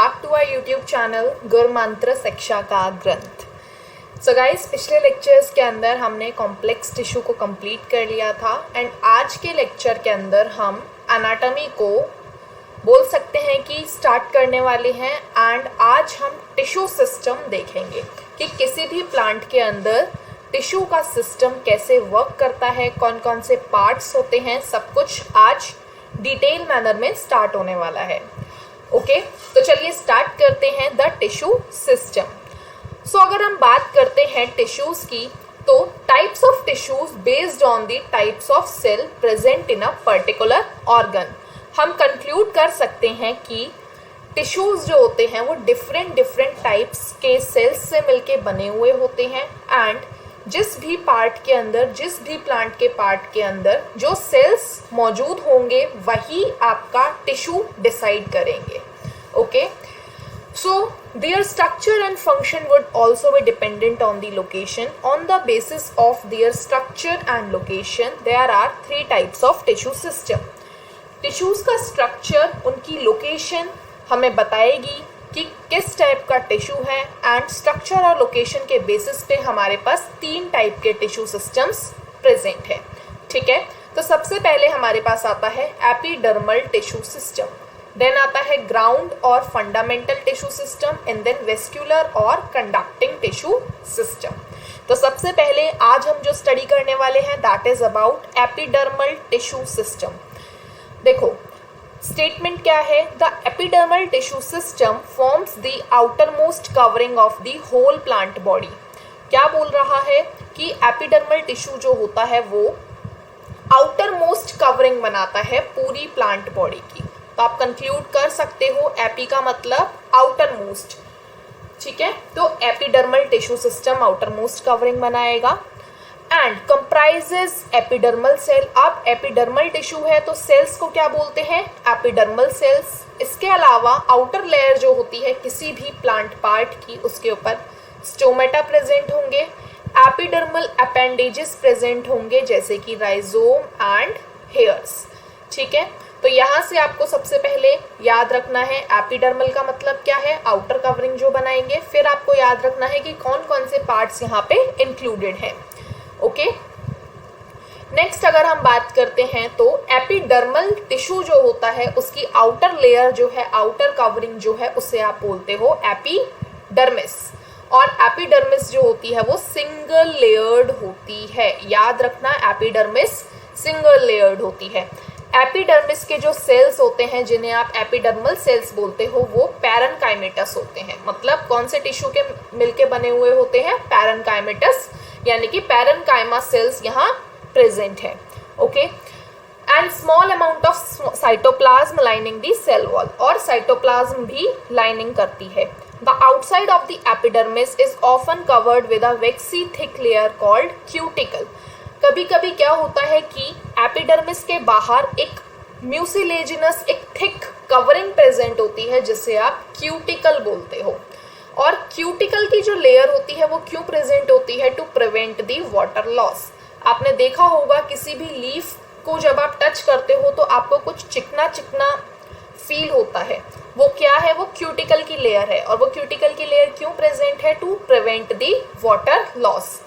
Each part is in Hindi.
Back to our YouTube channel Gur Mantra शिक्षा का ग्रंथ। सो गाइस, पिछले लेक्चर्स के अंदर हमने कॉम्प्लेक्स टिश्यू को कंप्लीट कर लिया था एंड आज के लेक्चर के अंदर हम एनाटॉमी को बोल सकते हैं कि स्टार्ट करने वाले हैं। एंड आज हम टिश्यू सिस्टम देखेंगे कि किसी भी प्लांट के अंदर टिश्यू का सिस्टम कैसे वर्क करता है, कौन कौन से पार्ट्स होते हैं, सब कुछ आज डिटेल मैनर में स्टार्ट होने वाला है। ओके, तो चलिए स्टार्ट करते हैं द टिश्यू सिस्टम। सो अगर हम बात करते हैं टिश्यूज की, तो types of tissues based on the types of cell present in a particular organ. हम कंक्लूड कर सकते हैं कि टिश्यूज जो होते हैं वो डिफरेंट टाइप्स के सेल्स से मिलके बने हुए होते हैं एंड जिस भी पार्ट के अंदर, जिस भी प्लांट के पार्ट के अंदर जो सेल्स मौजूद होंगे वही आपका टिश्यू डिसाइड करेंगे। Okay, so their structure and function would also be dependent on the location. On the basis of their structure and location, there are three types of tissue system. Tissues का स्ट्रक्चर, उनकी लोकेशन हमें बताएगी कि किस टाइप का टिश्यू है एंड स्ट्रक्चर और लोकेशन के बेसिस पे हमारे पास तीन टाइप के टिश्यू सिस्टम्स प्रेजेंट है। ठीक है, तो सबसे पहले हमारे पास आता है एपिडर्मल टिश्यू सिस्टम, देन आता है ग्राउंड और fundamental tissue system and then vascular और कंडक्टिंग टिश्यू सिस्टम। तो सबसे पहले आज हम जो स्टडी करने वाले हैं that is about epidermal tissue system. देखो स्टेटमेंट क्या है, the epidermal tissue system forms the outer most covering of the whole plant body. क्या बोल रहा है कि एपिडर्मल टिश्यू जो होता है वो आउटर मोस्ट कवरिंग बनाता है पूरी प्लांट बॉडी की। तो आप कंक्लूड कर सकते हो एपी का मतलब आउटर मोस्ट। ठीक है, तो epidermal tissue system outer most covering बनाएगा एंड कंप्राइजेज एपिडर्मल सेल। अब एपिडर्मल टिश्यू है तो सेल्स को क्या बोलते हैं, एपिडर्मल सेल्स। इसके अलावा आउटर लेयर जो होती है किसी भी प्लांट पार्ट की, उसके ऊपर स्टोमेटा प्रेजेंट होंगे, एपिडर्मल अपेंडेजेस प्रेजेंट होंगे जैसे कि राइजोम एंड हेयर्स। ठीक है, तो यहाँ से आपको सबसे पहले याद रखना है एपिडर्मल का मतलब क्या है, आउटर कवरिंग जो बनाएंगे। फिर आपको याद रखना है कि कौन कौन से पार्ट्स यहाँ पे इंक्लूडेड हैं। ओके, नेक्स्ट अगर हम बात करते हैं तो एपिडर्मल टिश्यू जो होता है उसकी आउटर लेयर जो है, आउटर कवरिंग जो है, उसे आप बोलते हो एपिडर्मिस। और एपिडर्मिस जो होती है वो सिंगल लेयर्ड होती है। याद रखना, एपिडर्मिस सिंगल लेयर्ड होती है। एपिडर्मिस के जो सेल्स होते हैं जिन्हें आप एपिडर्मल सेल्स बोलते हो वो पैरेनकाइमेटस होते हैं। मतलब कौन से टिश्यू के मिलके बने हुए होते हैं, पैरेनकाइमेटस, यानी कि पैरेनकाइमा सेल्स यहाँ प्रेजेंट है। Okay, and small amount of cytoplasm lining the cell wall, और साइटोप्लाज्म भी लाइनिंग करती है। The outside of the epidermis is often covered with a waxy thick layer called cuticle. कभी कभी क्या होता है कि एपिडर्मिस के बाहर एक म्यूसिलेजिनस, एक थिक कवरिंग प्रेजेंट होती है जिसे आप क्यूटिकल बोलते हो। और क्यूटिकल की जो लेयर होती है वो क्यों प्रेजेंट होती है, to prevent the water loss. आपने देखा होगा किसी भी लीफ को जब आप टच करते हो तो आपको कुछ चिकना चिकना फील होता है, वो क्या है, वो क्यूटिकल की लेयर है। और वो क्यूटिकल की लेयर क्यों प्रेजेंट है, to prevent the water loss.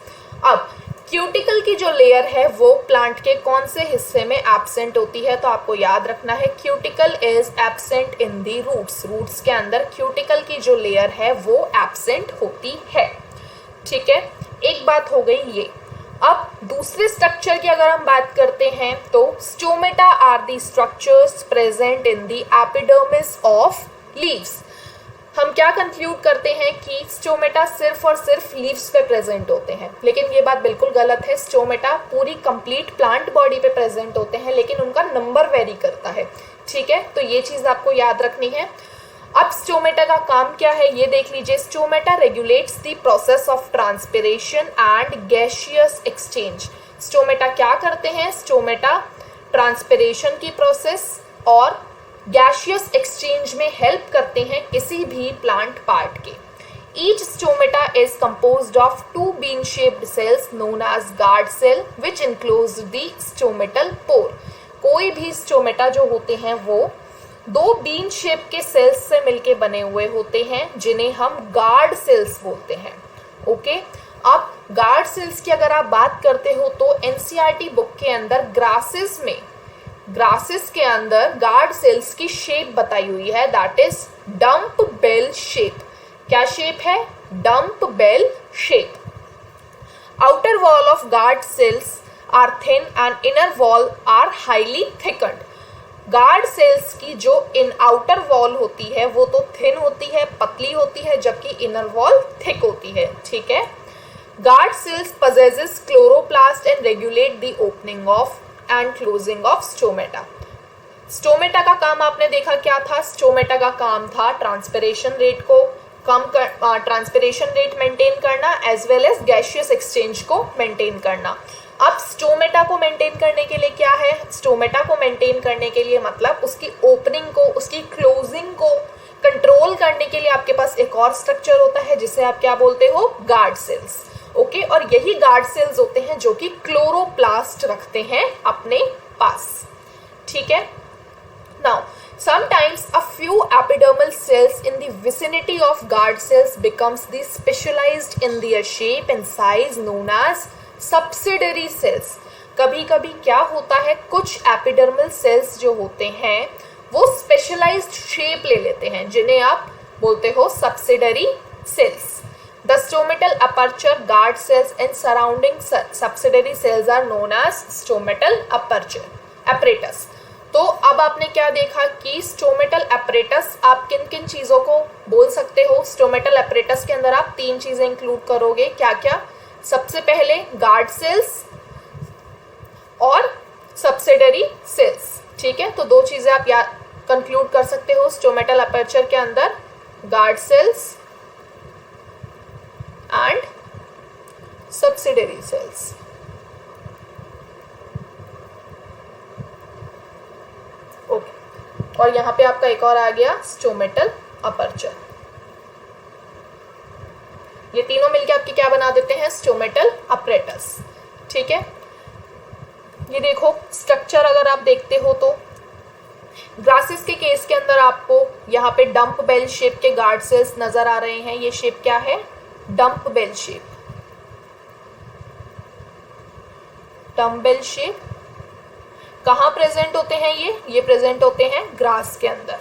अब क्यूटिकल की जो लेयर है वो प्लांट के कौन से हिस्से में एब्सेंट होती है, तो आपको याद रखना है cuticle is absent in the roots. Roots के अंदर क्यूटिकल की जो लेयर है वो एब्सेंट होती है। ठीक है, एक बात हो गई ये। अब दूसरे स्ट्रक्चर की अगर हम बात करते हैं तो stomata are the structures present in the epidermis of leaves. हम क्या कंक्लूड करते हैं कि स्टोमेटा सिर्फ और सिर्फ लीव्स पे प्रेजेंट होते हैं, लेकिन ये बात बिल्कुल गलत है। स्टोमेटा पूरी कंप्लीट प्लांट बॉडी पे प्रेजेंट होते हैं, लेकिन उनका नंबर वेरी करता है। ठीक है, तो ये चीज़ आपको याद रखनी है। अब स्टोमेटा का काम क्या है ये देख लीजिए। Stomata regulates the process of transpiration and gaseous exchange. Stomata क्या करते हैं, स्टोमेटा ट्रांसपिरेशन की प्रोसेस और गैसियस एक्सचेंज में हेल्प करते हैं किसी भी प्लांट पार्ट के। Each stomata is composed of two bean shaped cells known as guard cell which enclose the stomatal pore. कोई भी स्टोमेटा जो होते हैं वो दो बीन शेप के सेल्स से मिलके बने हुए होते हैं जिन्हें हम गार्ड सेल्स बोलते हैं। ओके, अब गार्ड सेल्स की अगर आप बात करते हो तो एनसीईआरटी बुक के अंदर ग्रासेस के अंदर गार्ड सेल्स की शेप बताई हुई है, that is dumbbell shape. क्या शेप है? Dumbbell shape. Outer wall of guard cells are thin and inner wall are highly thickened. Guard cells की जो इन आउटर वॉल होती है वो तो थिन होती है, पतली होती है, जबकि इनर वॉल थिक होती है। ठीक है। Guard cells possesses chloroplast and regulate the opening of and closing of stomata. Stomata का काम आपने देखा क्या था? स्टोमेटा का काम था ट्रांसपिरेशन रेट को ट्रांसपिरेशन रेट मेंटेन करना as well as gaseous exchange को मेंटेन करना। अब स्टोमेटा को मेंटेन करने के लिए क्या है? स्टोमेटा को मेंटेन करने के लिए मतलब उसकी ओपनिंग को, उसकी क्लोजिंग को कंट्रोल करने के लिए आपके पास एक और स्ट्रक्चर होता है जिसे आप क्या बोलते हो? Guard cells. ओके, और यही गार्ड सेल्स होते हैं जो कि क्लोरोप्लास्ट रखते हैं अपने पास। ठीक है। Now sometimes a few epidermal cells in the vicinity of guard cells becomes the specialized in their shape and size known as subsidiary cells. कभी कभी क्या होता है, कुछ एपिडर्मल सेल्स जो होते हैं वो स्पेशलाइज्ड शेप ले लेते हैं जिन्हें आप बोलते हो subsidiary cells. The stomatal aperture, guard cells and surrounding subsidiary cells are known as stomatal apparatus. तो अब आपने क्या देखा कि स्टोमेटल apparatus आप किन किन चीज़ों को बोल सकते हो? स्टोमेटल apparatus के अंदर आप तीन चीज़ें इंक्लूड करोगे, क्या क्या? सबसे पहले गार्ड सेल्स और सब्सिडरी सेल्स। ठीक है, तो दो चीज़ें आप या कंक्लूड कर सकते हो स्टोमेटल अपर्चर के अंदर, guard cells and subsidiary cells. Okay, और यहां पे आपका एक और आ गया स्टोमेटल अपर्चर। ये तीनों मिलके आपकी क्या बना देते हैं? Stomatal apparatus. ठीक है, ये देखो स्ट्रक्चर अगर आप देखते हो तो ग्रासेस के केस के अंदर आपको यहाँ पे डंप बेल शेप के गार्ड सेल्स नजर आ रहे हैं। ये शेप क्या है? Dumbbell shape. Dumbbell shape कहाँ प्रेजेंट होते हैं? ये प्रेजेंट होते हैं ग्रास के अंदर।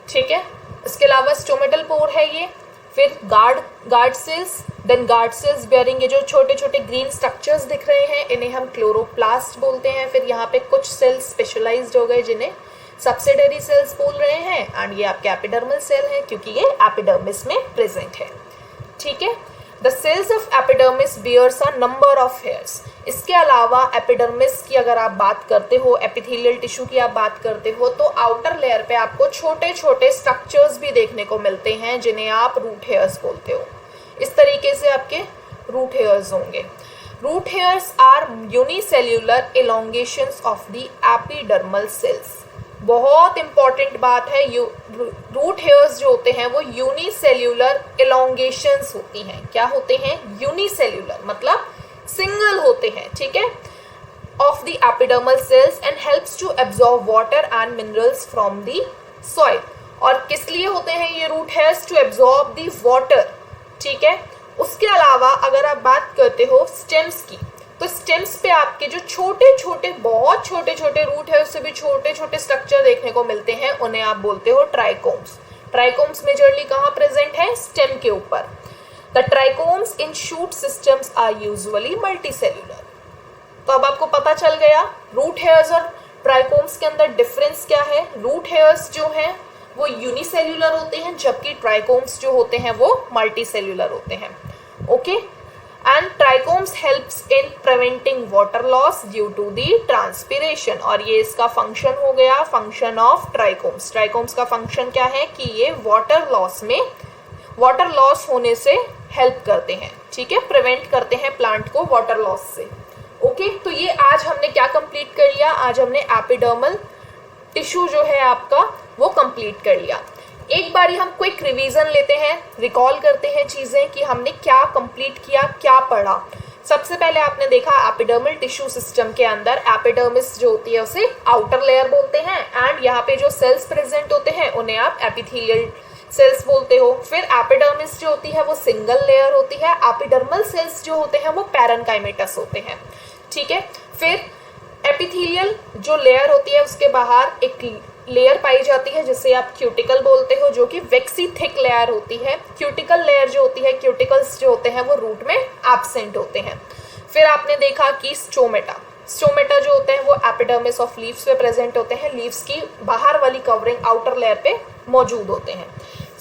ठीक है, इसके अलावा स्टोमेटल पोर है ये, फिर guard cells, then guard cells bearing ये जो छोटे छोटे ग्रीन स्ट्रक्चर्स दिख रहे हैं इन्हें हम क्लोरोप्लास्ट बोलते हैं। फिर यहाँ पे कुछ सेल्स स्पेशलाइज्ड हो गए जिन्हें सब्सिडरी सेल्स बोल रहे हैं, एंड ये आपके एपिडर्मल सेल है क्योंकि ये एपिडर्मिस में प्रेजेंट है। ठीक है, the cells of epidermis bears a number of hairs. इसके अलावा एपिडर्मिस की अगर आप बात करते हो, एपिथेलियल टिश्यू की आप बात करते हो, तो आउटर लेयर पे आपको छोटे छोटे स्ट्रक्चर्स भी देखने को मिलते हैं जिन्हें आप रूट हेयर्स बोलते हो। इस तरीके से आपके रूट हेयर्स होंगे। Root hairs are unicellular elongations of the epidermal cells. बहुत इंपॉर्टेंट बात है, रूट हेयर्स जो होते हैं वो यूनिसेल्यूलर एलोंगेशंस होती हैं। क्या होते हैं? यूनिसेल्यूलर मतलब सिंगल होते हैं। ठीक है, of the epidermal cells and helps to absorb water and minerals from the soil. और किस लिए होते हैं ये root hairs? To absorb the water. ठीक है, उसके अलावा अगर आप बात करते हो स्टेम्स की, तो स्टेम्स पे आपके जो छोटे छोटे बहुत छोटे छोटे रूट है उससे भी छोटे छोटे स्ट्रक्चर देखने को मिलते हैं, उन्हें आप बोलते हो ट्राइकोम्स। ट्राइकोम्स मेजरली कहाँ प्रेजेंट है? स्टेम के ऊपर। The trichomes in shoot systems are usually multicellular. तो अब आपको पता चल गया रूट हेयर्स और ट्राइकोम्स के अंदर डिफरेंस क्या है। रूट हेयर्स जो हैं वो यूनिसेल्यूलर होते हैं जबकि ट्राइकोम्स जो होते हैं वो मल्टीसेल्यूलर होते हैं। Okay, and trichomes helps in preventing water loss due to the transpiration. और ये इसका फंक्शन हो गया, फंक्शन ऑफ ट्राइकोम्स। ट्राइकोम्स का फंक्शन क्या है कि ये वाटर लॉस होने से हेल्प करते हैं। ठीक है, प्रिवेंट करते हैं प्लांट को वाटर लॉस से। ओके, तो ये आज हमने क्या कंप्लीट कर लिया? आज हमने एपिडर्मल टिश्यू जो है आपका वो कंप्लीट कर लिया। एक बारी हम क्विक रिवीजन लेते हैं, रिकॉल करते हैं चीज़ें कि हमने क्या कंप्लीट किया, क्या पढ़ा। सबसे पहले आपने देखा एपिडर्मल टिश्यू सिस्टम के अंदर एपिडर्मिस जो होती है उसे आउटर लेयर बोलते हैं, एंड यहाँ पे जो सेल्स प्रेजेंट होते हैं उन्हें आप एपिथेलियल सेल्स बोलते हो। फिर एपिडर्मिस जो होती है वो सिंगल लेयर होती है, एपिडर्मल सेल्स जो होते हैं वो पैरेन्काइमेटस होते हैं, ठीक है। फिर एपिथेलियल जो लेयर होती है उसके बाहर एक लेयर पाई जाती है जिसे आप क्यूटिकल बोलते हो, जो कि वैक्सी थिक लेयर होती है। क्यूटिकल लेयर जो होती है, क्यूटिकल्स जो होते हैं वो रूट में एब्सेंट होते हैं। फिर आपने देखा कि स्टोमेटा जो होते हैं वो एपिडर्मिस ऑफ लीव्स पे प्रेजेंट होते हैं, लीव्स की बाहर वाली कवरिंग आउटर लेयर पे मौजूद होते हैं।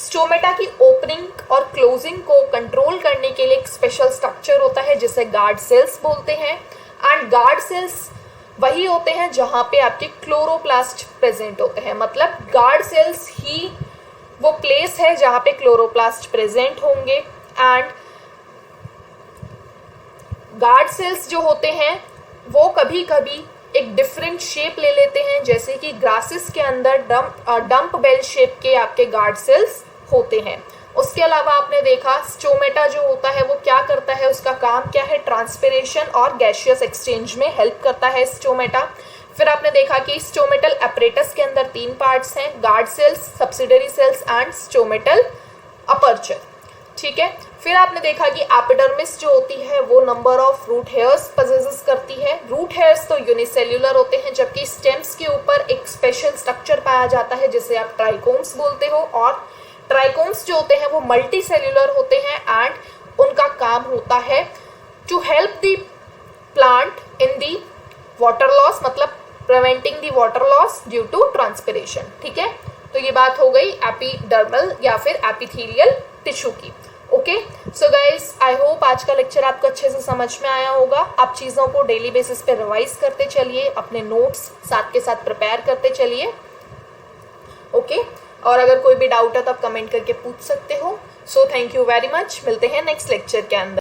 स्टोमेटा की ओपनिंग और क्लोजिंग को कंट्रोल करने के लिए एक स्पेशल स्ट्रक्चर होता है जिसे गार्ड सेल्स बोलते हैं, एंड गार्ड सेल्स वही होते हैं जहां पे आपके क्लोरोप्लास्ट प्रेजेंट होते हैं, मतलब गार्ड सेल्स ही वो प्लेस है जहां पे क्लोरोप्लास्ट प्रेजेंट होंगे। एंड गार्ड सेल्स जो होते हैं वो कभी कभी एक डिफरेंट शेप ले लेते हैं, जैसे कि ग्रासेस के अंदर डंप बेल शेप के आपके गार्ड सेल्स होते हैं। उसके अलावा आपने देखा स्टोमेटा जो होता है वो क्या करता है, उसका काम क्या है, ट्रांसपिरेशन और गैसियस एक्सचेंज में हेल्प करता है स्टोमेटा। फिर आपने देखा कि स्टोमेटल अपरेटस के अंदर 3 पार्ट्स हैं, guard cells, subsidiary cells and stomatal aperture, ठीक है। फिर आपने देखा कि एपिडर्मिस जो होती है वो number of root hairs possesses करती है। रूट हेयर्स तो यूनिसेल्युलर होते हैं, जबकि स्टेम्स के ऊपर एक स्पेशल स्ट्रक्चर पाया जाता है जिसे आप ट्राइकोम्स बोलते हो, और ट्राइकोम्स जो होते हैं वो मल्टी सेल्यूलर होते हैं, एंड उनका काम होता है to help the plant in the water loss, मतलब preventing the water loss due to transpiration, ठीक है। तो ये बात हो गई एपिडर्मल या फिर एपिथेलियल टिश्यू की। Okay, so guys I hope आज का लेक्चर आपको अच्छे से समझ में आया होगा। आप चीज़ों को डेली बेसिस पे रिवाइज करते चलिए, अपने नोट्स साथ के साथ प्रिपेयर करते चलिए, ओके। और अगर कोई भी डाउट है तो आप कमेंट करके पूछ सकते हो। So thank you very much, मिलते हैं नेक्स्ट लेक्चर के अंदर।